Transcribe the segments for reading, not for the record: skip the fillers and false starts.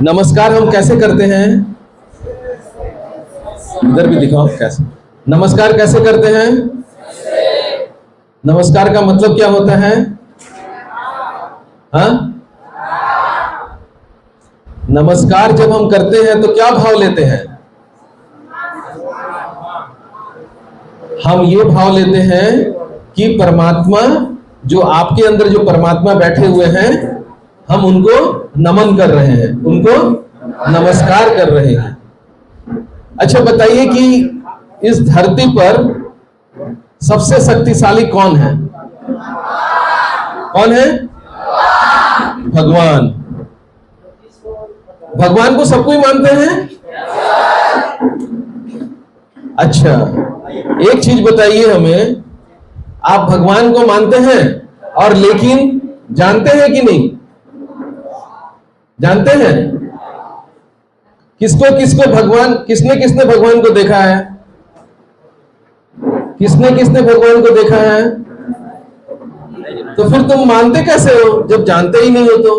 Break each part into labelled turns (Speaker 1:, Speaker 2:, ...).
Speaker 1: नमस्कार हम कैसे करते हैं? इधर भी दिखाओ कैसे। नमस्कार कैसे करते हैं? नमस्कार का मतलब क्या होता है? हाँ, नमस्कार जब हम करते हैं तो क्या भाव लेते हैं? हम ये भाव लेते हैं कि परमात्मा, जो आपके अंदर जो परमात्मा बैठे हुए हैं, हम उनको नमन कर रहे हैं, उनको नमस्कार कर रहे हैं। अच्छा बताइए कि इस धरती पर सबसे शक्तिशाली कौन है? कौन है? भगवान। भगवान को सब कोई मानते हैं? अच्छा, एक चीज बताइए हमें, आप भगवान को मानते हैं और लेकिन जानते हैं कि नहीं? जानते हैं? किसको किसको भगवान, किसने किसने भगवान को देखा है? किसने किसने भगवान को देखा है? तो फिर तुम मानते कैसे हो जब जानते ही नहीं हो? तो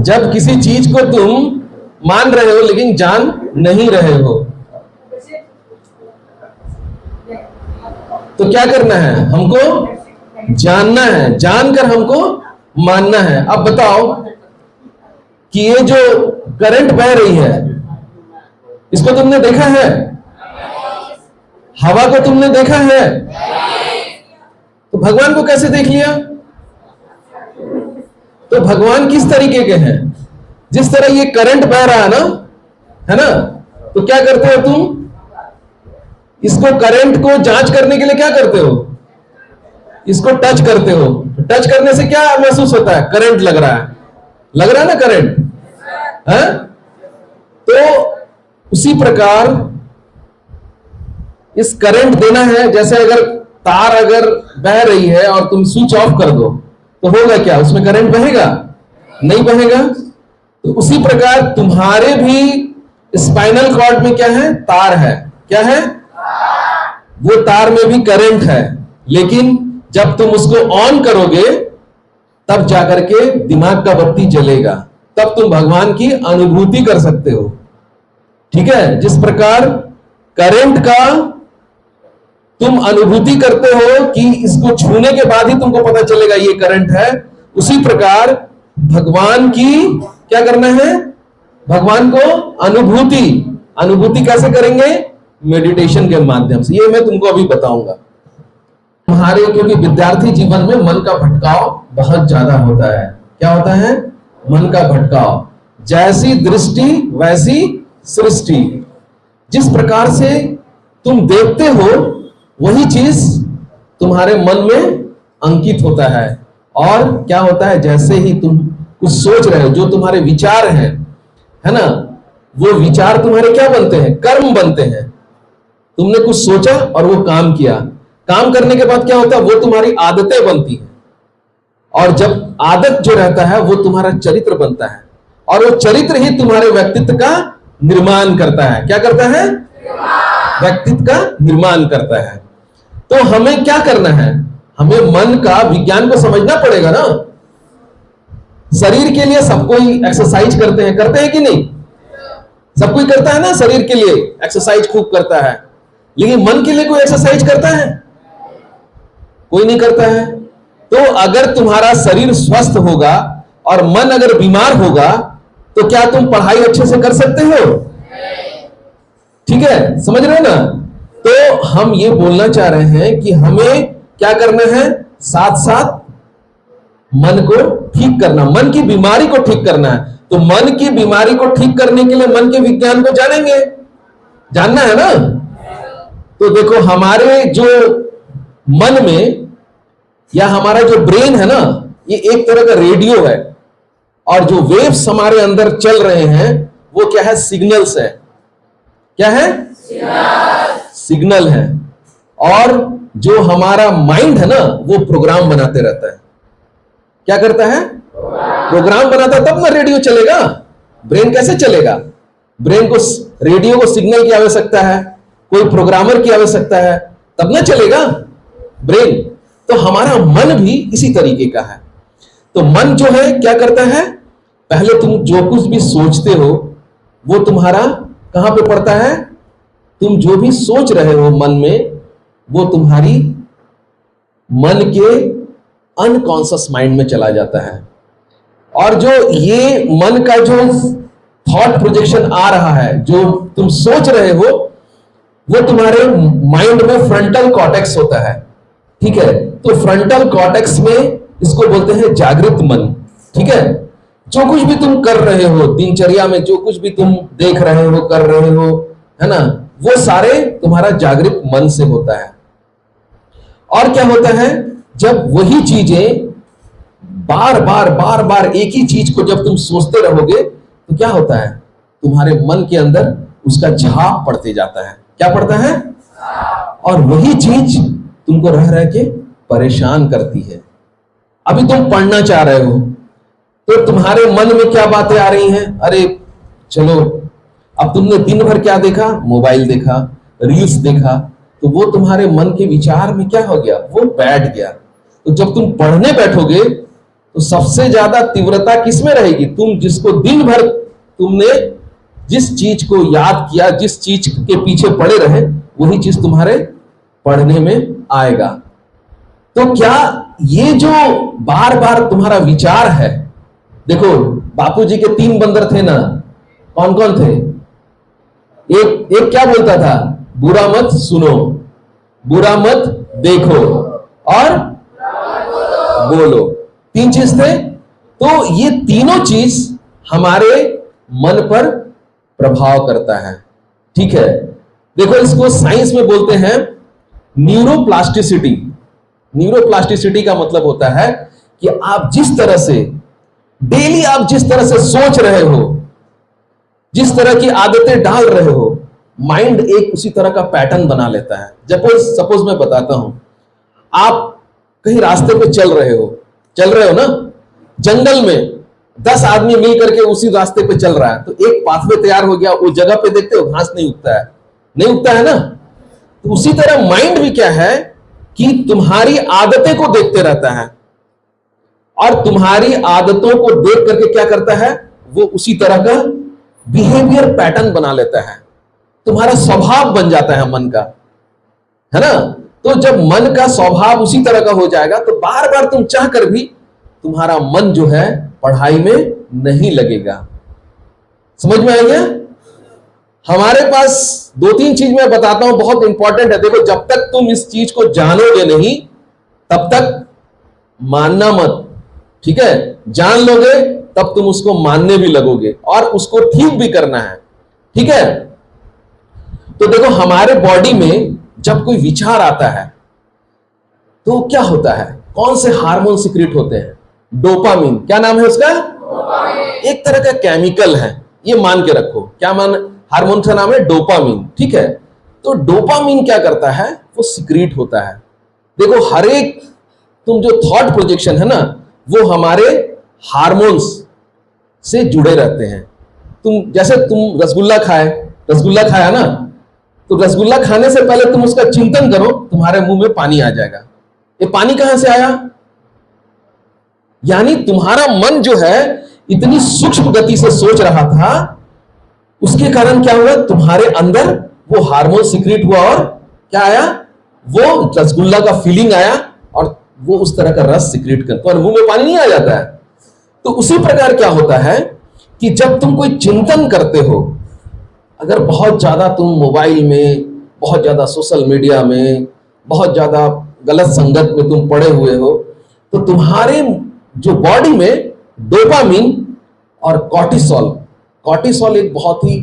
Speaker 1: जब किसी चीज को तुम मान रहे हो लेकिन जान नहीं रहे हो, तो क्या करना है? हमको जानना है, जानकर हमको मानना है। अब बताओ कि ये जो करंट बह रही है, इसको तुमने देखा है? हवा को तुमने देखा है? तो भगवान को कैसे देख लिया? तो भगवान किस तरीके के हैं? जिस तरह ये करंट बह रहा है ना, है ना, तो क्या करते हो तुम? इसको, करंट को जांच करने के लिए क्या करते हो? इसको टच करते हो। टच करने से क्या महसूस होता है? करंट लग रहा है, लग रहा है ना करंट, है? तो उसी प्रकार इस करंट देना है। जैसे अगर तार अगर बह रही है और तुम स्विच ऑफ कर दो तो होगा क्या? उसमें करंट बहेगा? नहीं बहेगा। तो उसी प्रकार तुम्हारे भी स्पाइनल कॉर्ड में क्या है? तार है। क्या है? वो तार में भी करंट है, लेकिन जब तुम उसको ऑन करोगे तब जाकर के दिमाग का बत्ती जलेगा, तब तुम भगवान की अनुभूति कर सकते हो। ठीक है? जिस प्रकार करंट का तुम अनुभूति करते हो कि इसको छूने के बाद ही तुमको पता चलेगा ये करंट है, उसी प्रकार भगवान की क्या करना है? भगवान को अनुभूति। अनुभूति कैसे करेंगे? मेडिटेशन के माध्यम से। ये मैं तुमको अभी बताऊंगा। तुम्हारे, क्योंकि विद्यार्थी जीवन में मन का भटकाव बहुत ज्यादा होता है। क्या होता है? मन का भटकाव। जैसी दृष्टि वैसी सृष्टि। जिस प्रकार से तुम देखते हो वही चीज तुम्हारे मन में अंकित होता है। और क्या होता है? जैसे ही तुम कुछ सोच रहे हो, जो तुम्हारे विचार हैं, है ना, वो विचार तुम्हारे क्या बनते हैं? कर्म बनते हैं। तुमने कुछ सोचा और वो काम किया, काम करने के बाद क्या होता है? वो तुम्हारी आदतें बनती हैं, और जब आदत जो रहता है वो तुम्हारा चरित्र बनता है, और वो चरित्र ही तुम्हारे व्यक्तित्व का निर्माण करता है। क्या करता है? व्यक्तित्व का निर्माण करता है। तो हमें क्या करना है? हमें मन का विज्ञान को समझना पड़ेगा ना। शरीर के लिए सब कोई एक्सरसाइज करते हैं कि नहीं? सब कोई करता है ना, शरीर के लिए एक्सरसाइज खूब करता है, लेकिन मन के लिए कोई एक्सरसाइज करता है? कोई नहीं करता है। तो अगर तुम्हारा शरीर स्वस्थ होगा और मन अगर बीमार होगा तो क्या तुम पढ़ाई अच्छे से कर सकते हो? ठीक है, समझ रहे हो ना? तो हम ये बोलना चाह रहे हैं कि हमें क्या करना है? साथ साथ मन को ठीक करना, मन की बीमारी को ठीक करना है। तो मन की बीमारी को ठीक करने के लिए मन के विज्ञान को जानेंगे, जानना है ना। तो देखो, हमारे जो मन में या हमारा जो ब्रेन है ना, ये एक तरह का रेडियो है, और जो वेव्स हमारे अंदर चल रहे हैं वो क्या है? सिग्नल्स है। क्या है? सिग्नल है। और जो हमारा माइंड है ना, वो प्रोग्राम बनाते रहता है। क्या करता है? प्रोग्राम बनाता है, तब ना रेडियो चलेगा। ब्रेन कैसे चलेगा? ब्रेन को, रेडियो को सिग्नल की आवश्यकता है, कोई प्रोग्रामर की आवश्यकता है, तब ना चलेगा ब्रेन। तो हमारा मन भी इसी तरीके का है। तो मन जो है क्या करता है? पहले तुम जो कुछ भी सोचते हो वो तुम्हारा कहां पे पड़ता है? तुम जो भी सोच रहे हो मन में, वो तुम्हारी मन के अनकॉन्शियस माइंड में चला जाता है। और जो ये मन का जो थॉट प्रोजेक्शन आ रहा है, जो तुम सोच रहे हो, वो तुम्हारे माइंड में फ्रंटल कॉर्टेक्स होता है। ठीक है, तो फ्रंटल कॉर्टेक्स में इसको बोलते हैं जागृत मन। ठीक है, जो कुछ भी तुम कर रहे हो दिनचर्या में, जो कुछ भी तुम देख रहे हो, कर रहे हो, है ना, वो सारे तुम्हारा जागृत मन से होता है। और क्या होता है, जब वही चीजें बार बार एक ही चीज को जब तुम सोचते रहोगे तो क्या होता है, तुम्हारे मन के अंदर उसका झाग पड़ते जाता है। क्या पड़ता है? और वही चीज तुमको रह रह के परेशान करती है। अभी तुम पढ़ना चाह रहे हो तो तुम्हारे मन में क्या बातें आ रही हैं? अरे चलो, अब तुमने दिन भर क्या देखा? मोबाइल देखा, रील्स देखा, तो वो तुम्हारे मन के विचार में क्या हो गया? वो बैठ गया। तो जब तुम पढ़ने बैठोगे तो सबसे ज्यादा तीव्रता किसमें रहेगी? तुम जिसको दिन भर तुमने जिस चीज को याद किया, जिस चीज के पीछे पड़े रहे, वही चीज तुम्हारे पढ़ने में आएगा। तो क्या ये जो बार बार तुम्हारा विचार है, देखो बापूजी के 3 बंदर थे ना, कौन कौन थे? एक क्या बोलता था? बुरा मत सुनो, बुरा मत देखो और बोलो। 3 चीज थे। तो ये तीनों चीज हमारे मन पर प्रभाव करता है। ठीक है, देखो इसको साइंस में बोलते हैं न्यूरोप्लास्टिसिटी। न्यूरोप्लास्टिसिटी का मतलब होता है कि आप जिस तरह से डेली आप जिस तरह से सोच रहे हो, जिस तरह की आदतें डाल रहे हो, माइंड एक उसी तरह का पैटर्न बना लेता है। सपोज मैं बताता हूं, आप कहीं रास्ते पे चल रहे हो ना, जंगल में 10 आदमी मिल करके उसी रास्ते पे चल रहा है, तो एक पाथवे तैयार हो गया। वो जगह पे देखते हो घास नहीं उगता है ना। तो उसी तरह माइंड भी क्या है कि तुम्हारी आदतें को देखते रहता है, और तुम्हारी आदतों को देख करके क्या करता है, वो उसी तरह का बिहेवियर पैटर्न बना लेता है। तुम्हारा स्वभाव बन जाता है मन का, है ना। तो जब मन का स्वभाव उसी तरह का हो जाएगा तो बार बार तुम चाह कर भी तुम्हारा मन जो है पढ़ाई में नहीं लगेगा। समझ में आ गया? हमारे पास 2-3 चीज मैं बताता हूं, बहुत इंपॉर्टेंट है। देखो, जब तक तुम इस चीज को जानोगे नहीं तब तक मानना मत। ठीक है, जान लोगे तब तुम उसको मानने भी लगोगे और उसको ठीक भी करना है। ठीक है, तो देखो हमारे बॉडी में जब कोई विचार आता है तो क्या होता है, कौन से हार्मोन सिक्रेट होते हैं? डोपामिन। क्या नाम है उसका? एक तरह का केमिकल है, ये मान के रखो। क्या हार्मोन का नाम है? डोपामिन। ठीक है, तो डोपामिन क्या करता है, वो सिक्रेट होता है। देखो, हर एक तुम जो थॉट प्रोजेक्शन है ना, वो हमारे हार्मोन्स से जुड़े रहते हैं। जैसे तुम रसगुल्ला खाया ना, तो रसगुल्ला खाने से पहले तुम उसका चिंतन करो, तुम्हारे मुंह में पानी आ जाएगा। ये पानी कहां से आया? यानी तुम्हारा मन जो है इतनी सूक्ष्म गति से सोच रहा था, उसके कारण क्या हुआ, तुम्हारे अंदर वो हार्मोन सिक्रेट हुआ और क्या आया, वो रसगुल्ला का फीलिंग आया और वो उस तरह का रस सिक्रेट करता है और मुंह में पानी नहीं आ जाता है। तो उसी प्रकार क्या होता है कि जब तुम कोई चिंतन करते हो, अगर बहुत ज्यादा तुम मोबाइल में, बहुत ज्यादा सोशल मीडिया में, बहुत ज्यादा गलत संगत में तुम पड़े हुए हो, तो तुम्हारे जो बॉडी में डोपामिन और कॉर्टिसोल एक बहुत ही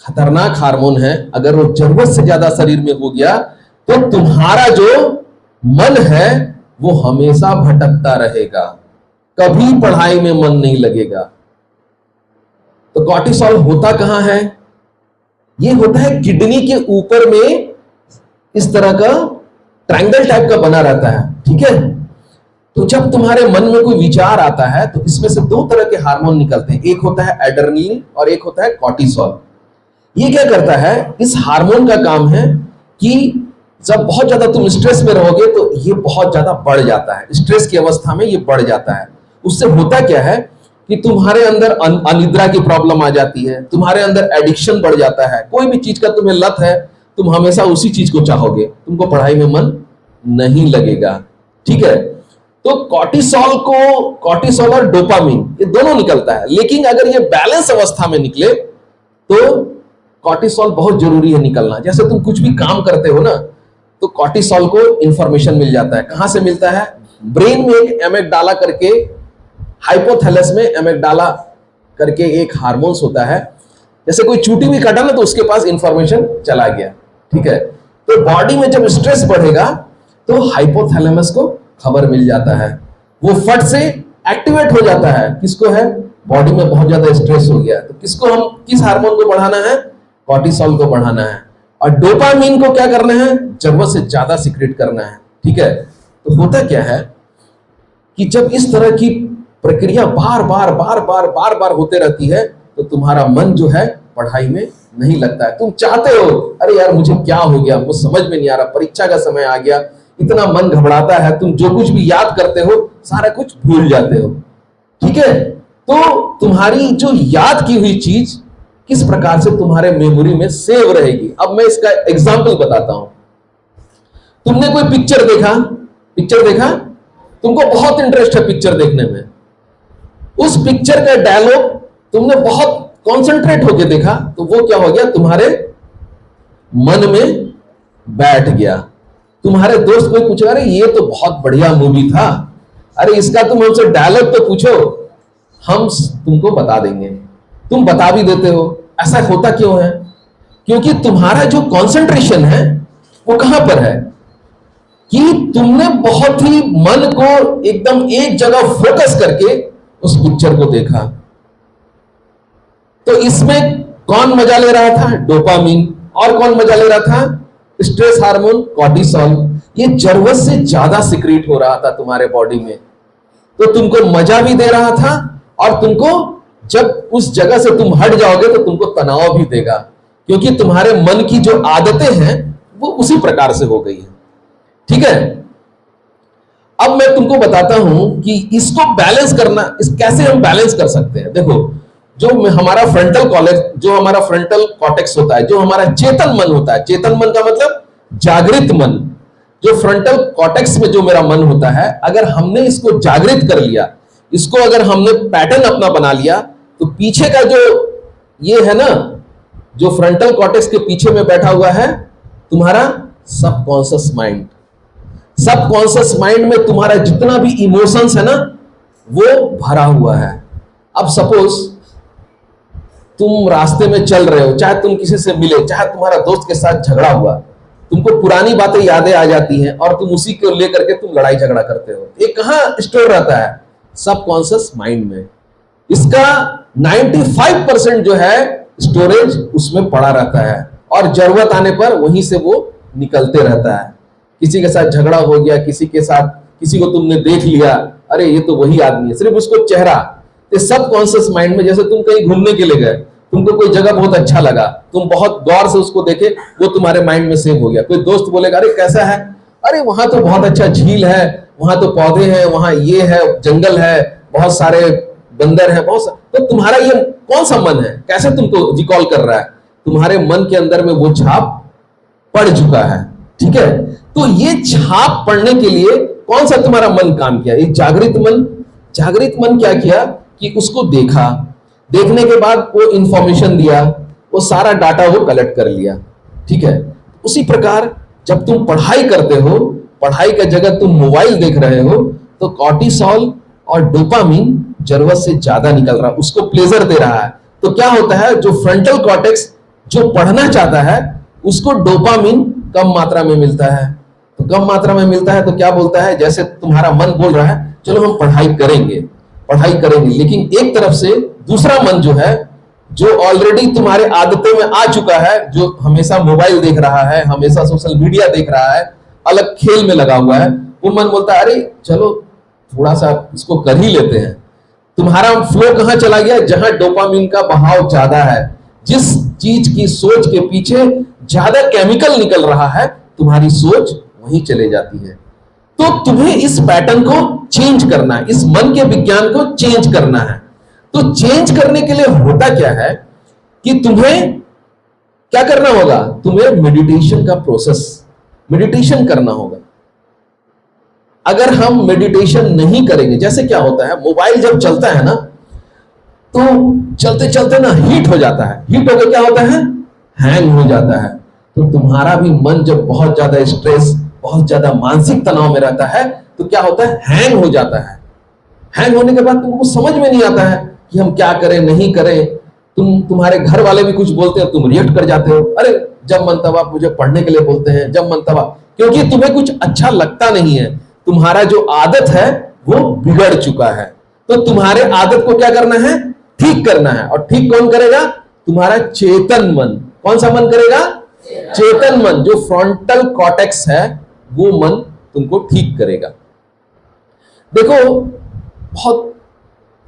Speaker 1: खतरनाक हार्मोन है। अगर वो जरूरत से ज्यादा शरीर में हो गया तो तुम्हारा जो मन है वो हमेशा भटकता रहेगा, कभी पढ़ाई में मन नहीं लगेगा। तो कॉर्टिसोल होता कहां है? ये होता है किडनी के ऊपर में, इस तरह का ट्रायंगल टाइप का बना रहता है। ठीक है, तो जब तुम्हारे मन में कोई विचार आता है तो इसमें से 2 तरह के हार्मोन निकलते हैं, एक होता है एड्रेनलिन और एक होता है कॉर्टिसोल। ये क्या करता है, इस हार्मोन का काम है कि जब बहुत ज्यादा तुम स्ट्रेस में रहोगे तो ये बहुत ज्यादा बढ़ जाता है, स्ट्रेस की अवस्था में ये बढ़ जाता है। उससे होता क्या है, कि तुम्हारे अंदर अनिद्रा की प्रॉब्लम आ जाती है, तुम्हारे अंदर एडिक्शन बढ़ जाता है, कोई भी चीज का तुम्हें लत है, तुम हमेशा उसी चीज को चाहोगे, तुमको पढ़ाई में मन नहीं लगेगा। ठीक है, तो कॉर्टिसोल और डोपामिन ये दोनों निकलता है, लेकिन अगर ये बैलेंस अवस्था में निकले तो कॉर्टिसोल बहुत जरूरी है निकलना। जैसे तुम कुछ भी काम करते हो ना, तो कॉर्टिसोल को इंफॉर्मेशन मिल जाता है। कहां से मिलता है? ब्रेन में एक एमिग्डाला करके, हाइपोथैलेमस में एमिग्डाला करके एक हार्मोन्स होता है। जैसे कोई चूटी भी काटा ना तो उसके पास इंफॉर्मेशन चला गया। ठीक है, तो बॉडी में जब स्ट्रेस बढ़ेगा तो हाइपोथैलेमस को खबर मिल जाता है, वो फट से एक्टिवेट हो जाता है। किसको है? बॉडी में बहुत ज्यादा स्ट्रेस हो गया, तो किसको हम किस हार्मोन को बढ़ाना है? कॉर्टिसोल को बढ़ाना है। और डोपामिन को क्या करना है? जरूरत से ज्यादा सीक्रेट करना है। ठीक है, तो होता क्या है कि जब इस तरह की प्रक्रिया बार बार होते रहती है तो तुम्हारा मन जो है पढ़ाई में नहीं लगता है। तुम चाहते हो, अरे यार मुझे क्या हो गया, मुझे समझ में नहीं आ रहा, परीक्षा का समय आ गया, इतना मन घबराता है, तुम जो कुछ भी याद करते हो सारा कुछ भूल जाते हो। ठीक है, तो तुम्हारी जो याद की हुई चीज किस प्रकार से तुम्हारे मेमोरी में सेव रहेगी। अब मैं इसका एग्जाम्पल बताता हूं। तुमने कोई पिक्चर देखा, तुमको बहुत इंटरेस्ट है पिक्चर देखने में, उस पिक्चर का डायलॉग तुमने बहुत कॉन्सेंट्रेट होकर देखा, तो वो क्या हो गया? तुम्हारे मन में बैठ गया। तुम्हारे दोस्त कोई पूछेगा, अरे ये तो बहुत बढ़िया मूवी था, अरे इसका तुम हमसे डायलॉग तो पूछो, हम तुमको बता देंगे। तुम बता भी देते हो। ऐसा होता क्यों है? क्योंकि तुम्हारा जो कंसंट्रेशन है वो कहां पर है कि तुमने बहुत ही मन को एकदम एक जगह फोकस करके उस पिक्चर को देखा। तो इसमें कौन मजा ले रहा था? डोपामिन। और कौन मजा ले रहा था? Stress hormone cortisol. ये जरूरत से ज्यादा सिक्रीट हो रहा था तुम्हारे बॉडी में, तो तुमको मजा भी दे रहा था, और तुमको जब उस जगह से तुम हट जाओगे तो तुमको तनाव भी देगा, क्योंकि तुम्हारे मन की जो आदतें हैं वो उसी प्रकार से हो गई है। ठीक है, अब मैं तुमको बताता हूं कि इसको बैलेंस करना, कैसे हम बैलेंस कर सकते हैं। देखो, जो हमारा फ्रंटल कॉर्टेक्स होता है, जो हमारा चेतन मन होता है, चेतन मन का मतलब जागृत मन, जो फ्रंटल कॉर्टेक्स में जो मेरा मन होता है, अगर हमने इसको जागृत कर लिया, इसको अगर हमने पैटर्न अपना बना लिया, तो पीछे का जो ये है ना, जो फ्रंटल कॉर्टेक्स के पीछे में बैठा हुआ है तुम्हारा सबकॉन्शियस माइंड। सबकॉन्शियस माइंड में तुम्हारा जितना भी इमोशंस है ना वो भरा हुआ है। अब सपोज तुम रास्ते में चल रहे हो, चाहे तुम किसी से मिले, चाहे तुम्हारा दोस्त के साथ झगड़ा हुआ, तुमको पुरानी बातें यादें आ जाती हैं और तुम उसी को लेकर के तुम लड़ाई झगड़ा करते हो। ये कहां स्टोर रहता है? सबकॉन्शियस माइंड में। इसका 95% जो है स्टोरेज उसमें पड़ा रहता है, और जरूरत आने पर वहीं से वो निकलते रहता है। किसी के साथ झगड़ा हो गया, किसी को तुमने देख लिया, अरे ये तो वही आदमी है, सिर्फ उसको चेहरा, ये सबकॉन्शियस माइंड में। जैसे तुम कहीं घूमने के लिए गए, तुमको कोई जगह बहुत अच्छा लगा, तुम बहुत गौर से उसको देखे, वो तुम्हारे माइंड में सेव हो गया। कोई दोस्त बोलेगा, अरे कैसा है, अरे वहां तो बहुत अच्छा झील है, वहां तो पौधे हैं, वहां ये है, जंगल है, बहुत सारे बंदर हैं, तो तुम्हारा ये कौन सा मन है, कैसे तुमको रिकॉल कर रहा है? तुम्हारे मन के अंदर में वो छाप पड़ चुका है। ठीक है, तो ये छाप पड़ने के लिए कौन सा तुम्हारा मन काम किया? ये जागृत मन क्या किया कि उसको देखा, देखने के बाद वो इंफॉर्मेशन दिया, वो सारा डाटा वो कलेक्ट कर लिया। ठीक है, उसी प्रकार जब तुम पढ़ाई करते हो, पढ़ाई का जगह तुम मोबाइल देख रहे हो, तो कॉर्टिसोल और डोपामिन जरूरत से ज्यादा निकल रहा है, उसको प्लेजर दे रहा है। तो क्या होता है, जो फ्रंटल कॉर्टेक्स जो पढ़ना चाहता है उसको डोपामिन कम मात्रा में मिलता है। तो कम मात्रा में मिलता है तो क्या बोलता है, जैसे तुम्हारा मन बोल रहा है चलो हम पढ़ाई करेंगे, लेकिन एक तरफ से दूसरा मन जो है, जो ऑलरेडी तुम्हारे आदतों में आ चुका है, जो हमेशा मोबाइल देख रहा है, हमेशा सोशल मीडिया देख रहा है, अलग खेल में लगा हुआ है, वो मन बोलता है अरे चलो थोड़ा सा इसको कर ही लेते हैं। तुम्हारा फ्लो कहां चला गया? जहां डोपामिन का बहाव ज्यादा है, जिस चीज की सोच के पीछे ज्यादा केमिकल निकल रहा है, तुम्हारी सोच वहीं चले जाती है। तो तुम्हें इस पैटर्न को चेंज करना है, इस मन के विज्ञान को चेंज करना है। तो चेंज करने के लिए होता क्या है कि तुम्हें क्या करना होगा, तुम्हें मेडिटेशन का प्रोसेस, मेडिटेशन करना होगा। अगर हम मेडिटेशन नहीं करेंगे, जैसे क्या होता है, मोबाइल जब चलता है ना, तो चलते चलते ना हीट हो जाता है, हीट होकर क्या होता है, हैंग हो जाता है। तो तुम्हारा भी मन जब बहुत ज्यादा स्ट्रेस, बहुत ज्यादा मानसिक तनाव में रहता है, तो क्या होता है, हैंग हो जाता है। हैंग होने के बाद तुमको समझ में नहीं आता है कि हम क्या करें नहीं करें। तुम्हारे घर वाले भी कुछ बोलते हैं, तुम रिएक्ट कर जाते हो, अरे जब मन तब आप मुझे पढ़ने के लिए बोलते हैं, जब मन तब आप, क्योंकि तुम्हें कुछ अच्छा लगता नहीं है, तुम्हारा जो आदत है वो बिगड़ चुका है। तो तुम्हारे आदत को क्या करना है, ठीक करना है। और ठीक कौन करेगा, तुम्हारा चेतन मन। कौन सा मन करेगा, चेतन मन, जो फ्रंटल कॉर्टेक्स है वो मन तुमको ठीक करेगा। देखो बहुत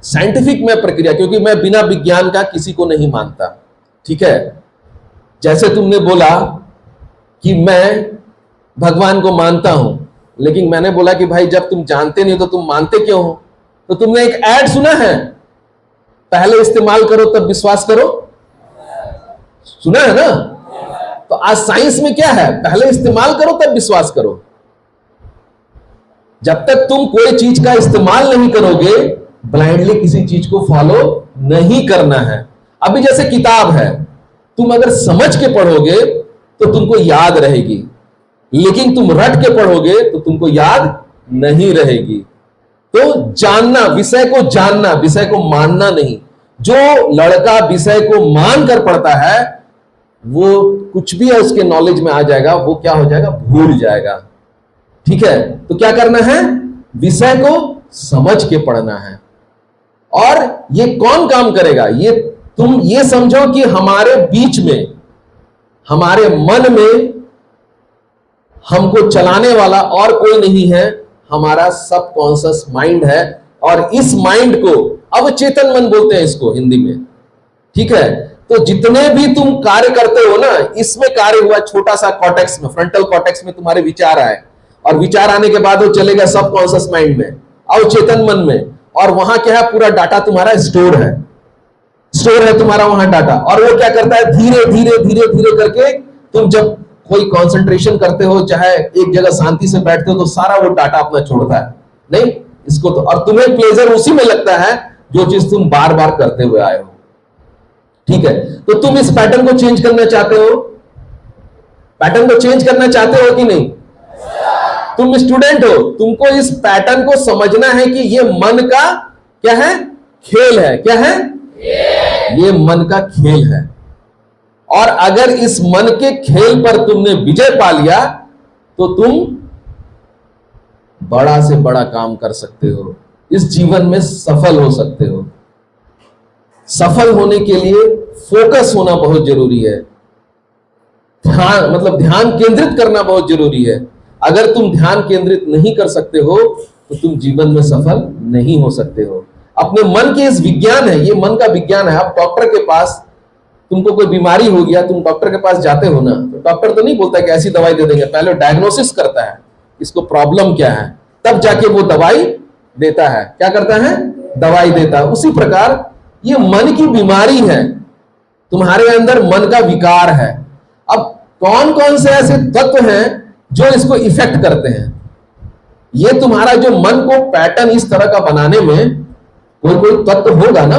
Speaker 1: साइंटिफिक में प्रक्रिया, क्योंकि मैं बिना विज्ञान का किसी को नहीं मानता, ठीक है। जैसे तुमने बोला कि मैं भगवान को मानता हूं, लेकिन मैंने बोला कि भाई जब तुम जानते नहीं हो तो तुम मानते क्यों हो। तो तुमने एक ऐड सुना है, पहले इस्तेमाल करो तब विश्वास करो, सुना है ना। तो आज साइंस में क्या है, पहले इस्तेमाल करो तब विश्वास करो। जब तक तुम कोई चीज का इस्तेमाल नहीं करोगे, ब्लाइंडली किसी चीज को फॉलो नहीं करना है। अभी जैसे किताब है, तुम अगर समझ के पढ़ोगे तो तुमको याद रहेगी, लेकिन तुम रट के पढ़ोगे तो तुमको याद नहीं रहेगी। तो जानना, विषय को जानना, विषय को मानना नहीं। जो लड़का विषय को मान कर पढ़ता है, वो कुछ भी है उसके नॉलेज में आ जाएगा, वो क्या हो जाएगा, भूल जाएगा। ठीक है, तो क्या करना है, विषय को समझ के पढ़ना है। और ये कौन काम करेगा, ये तुम ये समझो कि हमारे बीच में, हमारे मन में हमको चलाने वाला और कोई नहीं है, हमारा सबकॉन्शियस माइंड है। और इस माइंड को अवचेतन मन बोलते हैं इसको हिंदी में, ठीक है। तो जितने भी तुम कार्य करते हो ना, इसमें कार्य हुआ छोटा सा कॉर्टेक्स में, फ्रंटल कॉर्टेक्स में तुम्हारे विचार आए, और विचार आने के बाद वो चलेगा सबकॉन्शियस माइंड में, अवचेतन मन में, और वहां क्या है, पूरा डाटा तुम्हारा स्टोर है, स्टोर है तुम्हारा वहां डाटा। और वो क्या करता है, धीरे धीरे धीरे धीरे करके तुम जब कोई कंसंट्रेशन करते हो, चाहे एक जगह शांति से बैठते हो, तो सारा वो डाटा अपना छोड़ता है, नहीं इसको तो, और तुम्हें प्लेजर उसी में लगता है जो चीज तुम बार बार करते हुए आए हो, ठीक है। तो तुम इस पैटर्न को चेंज करना चाहते हो, पैटर्न को चेंज करना चाहते हो कि नहीं। तुम स्टूडेंट हो, तुमको इस पैटर्न को समझना है कि ये मन का क्या है, खेल है। क्या है, ये मन का खेल है। और अगर इस मन के खेल पर तुमने विजय पा लिया, तो तुम बड़ा से बड़ा काम कर सकते हो, इस जीवन में सफल हो सकते हो। सफल होने के लिए फोकस होना बहुत जरूरी है, ध्यान मतलब ध्यान केंद्रित करना बहुत जरूरी है। अगर तुम ध्यान केंद्रित नहीं कर सकते हो तो तुम जीवन में सफल नहीं हो सकते हो। अपने मन के इस विज्ञान है, ये मन का विज्ञान है। आप डॉक्टर के पास, तुमको कोई बीमारी हो गया, तुम डॉक्टर के पास जाते हो ना, तो डॉक्टर तो नहीं बोलता कि ऐसी दवाई दे देंगे, पहले डायग्नोसिस करता है इसको प्रॉब्लम क्या है, तब जाके वो दवाई देता है। क्या करता है, दवाई देता है। उसी प्रकार ये मन की बीमारी है, तुम्हारे अंदर मन का विकार है। अब कौन कौन से ऐसे तत्व हैं जो इसको इफेक्ट करते हैं, ये तुम्हारा जो मन को पैटर्न इस तरह का बनाने में कोई कोई तत्व होगा ना,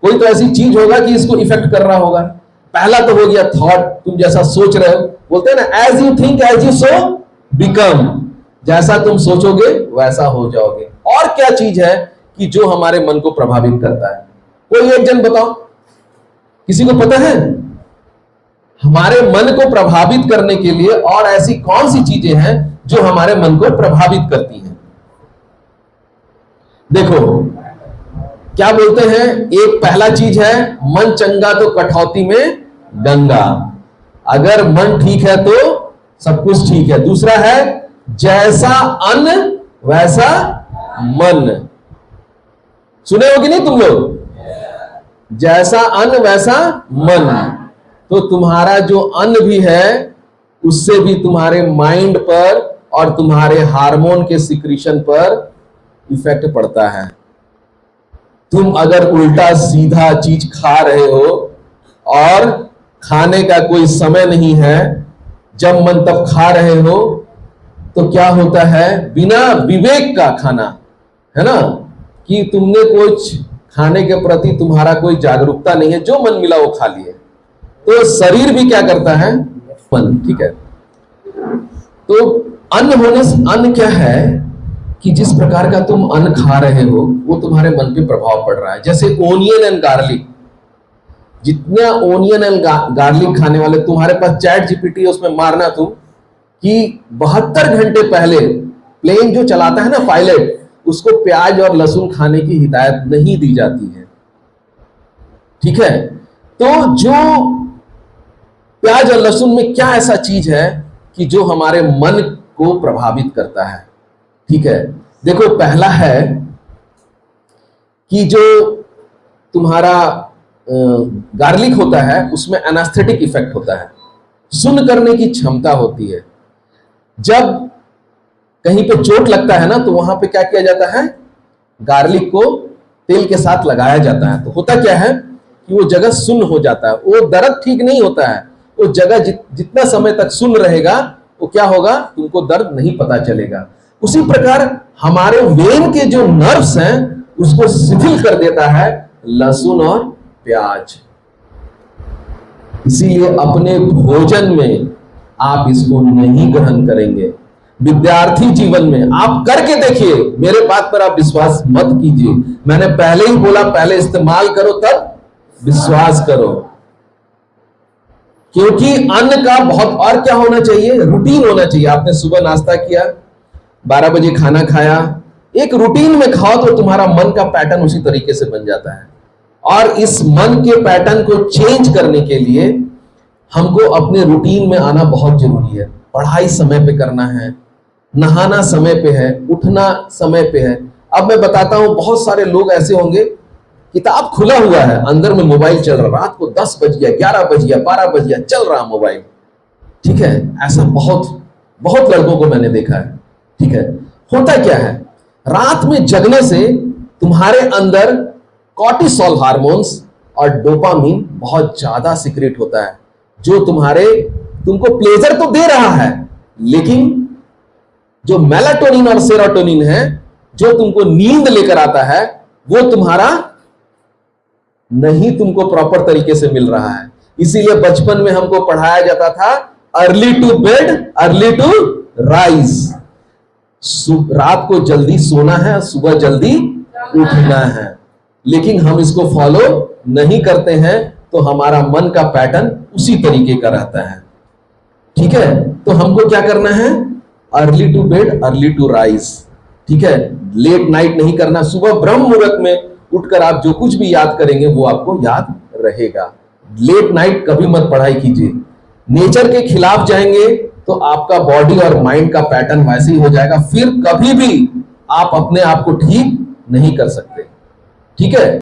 Speaker 1: कोई तो ऐसी चीज होगा कि इसको इफेक्ट कर रहा होगा। पहला तो हो गया थॉट, तुम जैसा सोच रहे हो, बोलते हैं ना as you think as you so become, जैसा तुम सोचोगे वैसा हो जाओगे। और क्या चीज है कि जो हमारे मन को प्रभावित करता है, कोई एक जन बताओ, किसी को पता है हमारे मन को प्रभावित करने के लिए और ऐसी कौन सी चीजें हैं जो हमारे मन को प्रभावित करती हैं। देखो क्या बोलते हैं, एक पहला चीज है मन चंगा तो कठौती में गंगा, अगर मन ठीक है तो सब कुछ ठीक है। दूसरा है जैसा अन्न वैसा मन, सुने हो कि नहीं तुम लोग, जैसा अन्न वैसा मन। तो तुम्हारा जो अन्न भी है उससे भी तुम्हारे माइंड पर और तुम्हारे हार्मोन के सिक्रीशन पर इफेक्ट पड़ता है। तुम अगर उल्टा सीधा चीज खा रहे हो और खाने का कोई समय नहीं है, जब मन तब खा रहे हो, तो क्या होता है, बिना विवेक का खाना, है ना, कि तुमने कुछ खाने के प्रति तुम्हारा कोई जागरूकता नहीं है, जो मन मिला वो खा लिए, तो शरीर भी क्या करता है, मन, ठीक है। तो अन्न क्या है कि जिस प्रकार का तुम अन्न खा रहे हो वो तुम्हारे मन पे प्रभाव पड़ रहा है। जैसे ओनियन एंड गार्लिक, जितना ओनियन एंड गार्लिक खाने वाले, तुम्हारे पास चैट जीपीटी है, उसमें मारना तुम कि 72 घंटे पहले प्लेन जो चलाता है ना पायलट, उसको प्याज और लहसुन खाने की हिदायत नहीं दी जाती है, ठीक है। तो जो प्याज और लहसुन में क्या ऐसा चीज है कि जो हमारे मन को प्रभावित करता है, ठीक है। देखो, पहला है कि जो तुम्हारा गार्लिक होता है उसमें एनास्थेटिक इफेक्ट होता है, सुन्न करने की क्षमता होती है। जब कहीं पे चोट लगता है ना, तो वहां पे क्या किया जाता है, गार्लिक को तेल के साथ लगाया जाता है, तो होता क्या है कि वो जगह सुन्न हो जाता है, वो दर्द ठीक नहीं होता है, वो जगह जितना समय तक सुन्न रहेगा वो क्या होगा, तुमको दर्द नहीं पता चलेगा। उसी प्रकार हमारे वेन के जो नर्व्स हैं उसको शिथिल कर देता है लहसुन और प्याज। इसीलिए अपने भोजन में आप इसको नहीं ग्रहण करेंगे। विद्यार्थी जीवन में आप करके देखिए, मेरे बात पर आप विश्वास मत कीजिए, मैंने पहले ही बोला, पहले इस्तेमाल करो तब विश्वास करो। क्योंकि अन्न का बहुत, और क्या होना चाहिए, रूटीन होना चाहिए। आपने सुबह नाश्ता किया, 12 बजे खाना खाया, एक रूटीन में खाओ तो तुम्हारा मन का पैटर्न उसी तरीके से बन जाता है। और इस मन के पैटर्न को चेंज करने के लिए हमको अपने रूटीन में आना बहुत जरूरी है। पढ़ाई समय पे करना है, नहाना समय पे है, उठना समय पे है। अब मैं बताता हूं, बहुत सारे लोग ऐसे होंगे, किताब खुला हुआ है, अंदर में मोबाइल चल रहा, रात को 10 बज गया, 11 बज गया, 12 बज गया, चल रहा मोबाइल, ठीक है। ऐसा बहुत लड़कों को मैंने देखा है, ठीक है। होता क्या है, रात में जगने से तुम्हारे अंदर कॉर्टिसोल हार्मोन्स और डोपामिन बहुत ज्यादा सीक्रेट होता है, जो तुमको प्लेजर तो दे रहा है, लेकिन जो मेलाटोनिन और सेरोटोनिन है, जो तुमको नींद लेकर आता है, वो तुम्हारा नहीं तुमको प्रॉपर तरीके से मिल रहा है। इसीलिए बचपन में हमको पढ़ाया जाता था, early to bed early to rise, रात को जल्दी सोना है, सुबह जल्दी उठना है। लेकिन हम इसको फॉलो नहीं करते हैं, तो हमारा मन का पैटर्न उसी तरीके का रहता है, ठीक है। तो हमको क्या करना है, early to bed early to rise, ठीक है। लेट नाइट नहीं करना, सुबह ब्रह्म मुहूर्त में उठकर आप जो कुछ भी याद करेंगे वो आपको याद रहेगा। लेट नाइट कभी मत पढ़ाई कीजिए। नेचर के खिलाफ जाएंगे तो आपका बॉडी और माइंड का पैटर्न वैसे ही हो जाएगा, फिर कभी भी आप अपने आप को ठीक नहीं कर सकते, ठीक है।